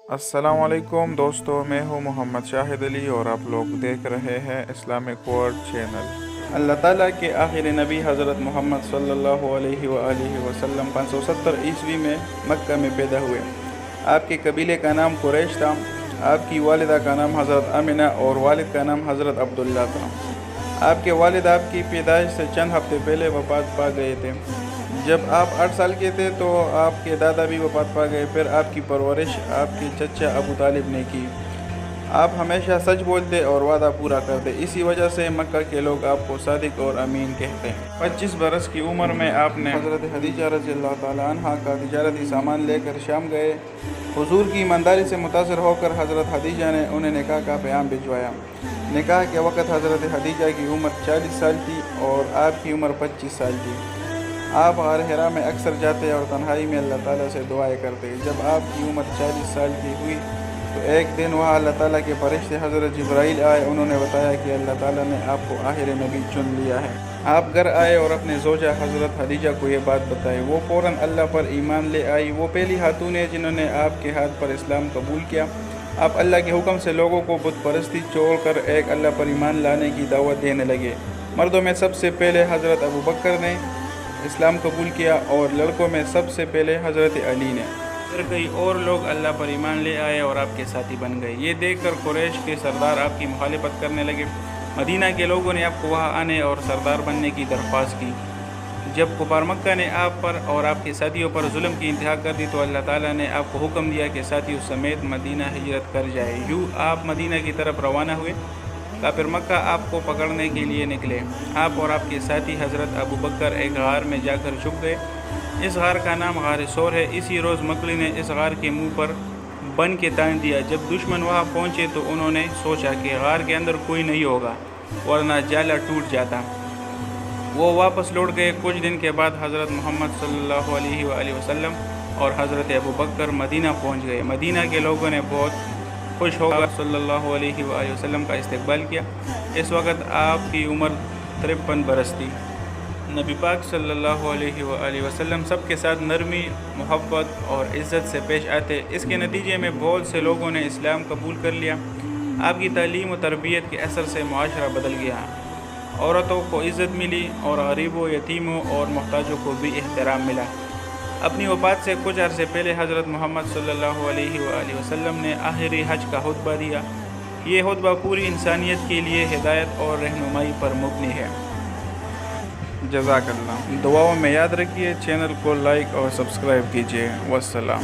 السلام علیکم دوستو، میں ہوں محمد شاہد علی اور آپ لوگ دیکھ رہے ہیں اسلامک ورلڈ چینل۔ اللہ تعالیٰ کے آخری نبی حضرت محمد صلی اللہ علیہ وآلہ وسلم 570 عیسوی میں مکہ میں پیدا ہوئے۔ آپ کے قبیلے کا نام قریش تھا۔ آپ کی والدہ کا نام حضرت آمنہ اور والد کا نام حضرت عبداللہ تھا۔ آپ کے والد آپ کی پیدائش سے چند ہفتے پہلے وفات پا گئے تھے۔ جب آپ 8 سال کے تھے تو آپ کے دادا بھی وفات پا گئے۔ پھر آپ کی پرورش آپ کے چچا ابو طالب نے کی۔ آپ ہمیشہ سچ بولتے اور وعدہ پورا کرتے، اسی وجہ سے مکہ کے لوگ آپ کو صادق اور امین کہتے ہیں۔ 25 برس کی عمر میں آپ نے حضرت خدیجہ رضی اللہ تعالیٰ عنہ کا تجارتی سامان لے کر شام گئے۔ حضور کی ایمانداری سے متاثر ہو کر حضرت خدیجہ نے انہیں نکاح کا پیغام بھجوایا۔ نکاح کے وقت حضرت خدیجہ کی عمر 40 سال تھی اور آپ کی عمر 25 سال تھی۔ آپ غار حرا میں اکثر جاتے اور تنہائی میں اللہ تعالیٰ سے دعائیں کرتے۔ جب آپ کی عمر 40 سال کی ہوئی تو ایک دن وہاں اللہ تعالیٰ کے فرشتے حضرت جبرائیل آئے۔ انہوں نے بتایا کہ اللہ تعالیٰ نے آپ کو آخر نبی چن لیا ہے۔ آپ گھر آئے اور اپنے زوجہ حضرت خدیجہ کو یہ بات بتائی۔ وہ فوراً اللہ پر ایمان لے آئی۔ وہ پہلی خاتون ہے جنہوں نے آپ کے ہاتھ پر اسلام قبول کیا۔ آپ اللہ کے حکم سے لوگوں کو بت پرستی چھوڑ کر ایک اللہ پر ایمان لانے کی دعوت دینے لگے۔ مردوں میں سب سے پہلے حضرت ابو بکر نے اسلام قبول کیا اور لڑکوں میں سب سے پہلے حضرت علی نے۔ پھر کئی اور لوگ اللہ پر ایمان لے آئے اور آپ کے ساتھی بن گئے۔ یہ دیکھ کر قریش کے سردار آپ کی مخالفت کرنے لگے۔ مدینہ کے لوگوں نے آپ کو وہاں آنے اور سردار بننے کی درخواست کی۔ جب کفار مکہ نے آپ پر اور آپ کے ساتھیوں پر ظلم کی انتہا کر دی تو اللہ تعالیٰ نے آپ کو حکم دیا کہ ساتھیوں سمیت مدینہ ہجرت کر جائے۔ یوں آپ مدینہ کی طرف روانہ ہوئے۔ کافر مکہ آپ کو پکڑنے کے لیے نکلے۔ آپ اور آپ کے ساتھی حضرت ابو بکر ایک غار میں جا کر چھپ گئے۔ اس غار کا نام غار ثور ہے۔ اسی روز مکڑی نے اس غار کے منہ پر بن کے تان دیا۔ جب دشمن وہاں پہنچے تو انہوں نے سوچا کہ غار کے اندر کوئی نہیں ہوگا ورنہ جالا ٹوٹ جاتا۔ وہ واپس لوٹ گئے۔ کچھ دن کے بعد حضرت محمد صلی اللہ علیہ وآلہ وسلم اور حضرت ابو بکر مدینہ پہنچ گئے۔ مدینہ کے لوگوں نے بہت خوش ہو کر صلی اللہ علیہ وآلہ وسلم کا استقبال کیا۔ اس وقت آپ کی عمر 53 برس تھی۔ نبی پاک صلی اللہ علیہ وآلہ وسلم سب کے ساتھ نرمی، محبت اور عزت سے پیش آتے۔ اس کے نتیجے میں بہت سے لوگوں نے اسلام قبول کر لیا۔ آپ کی تعلیم و تربیت کے اثر سے معاشرہ بدل گیا۔ عورتوں کو عزت ملی اور غریبوں، یتیموں اور محتاجوں کو بھی احترام ملا۔ اپنی وفات سے کچھ عرصے پہلے حضرت محمد صلی اللہ علیہ وآلہ وسلم نے آخری حج کا خطبہ دیا۔ یہ خطبہ پوری انسانیت کے لیے ہدایت اور رہنمائی پر مبنی ہے۔ جزاک اللہ۔ دعاؤں میں یاد رکھیے، چینل کو لائک اور سبسکرائب کیجیے۔ والسلام۔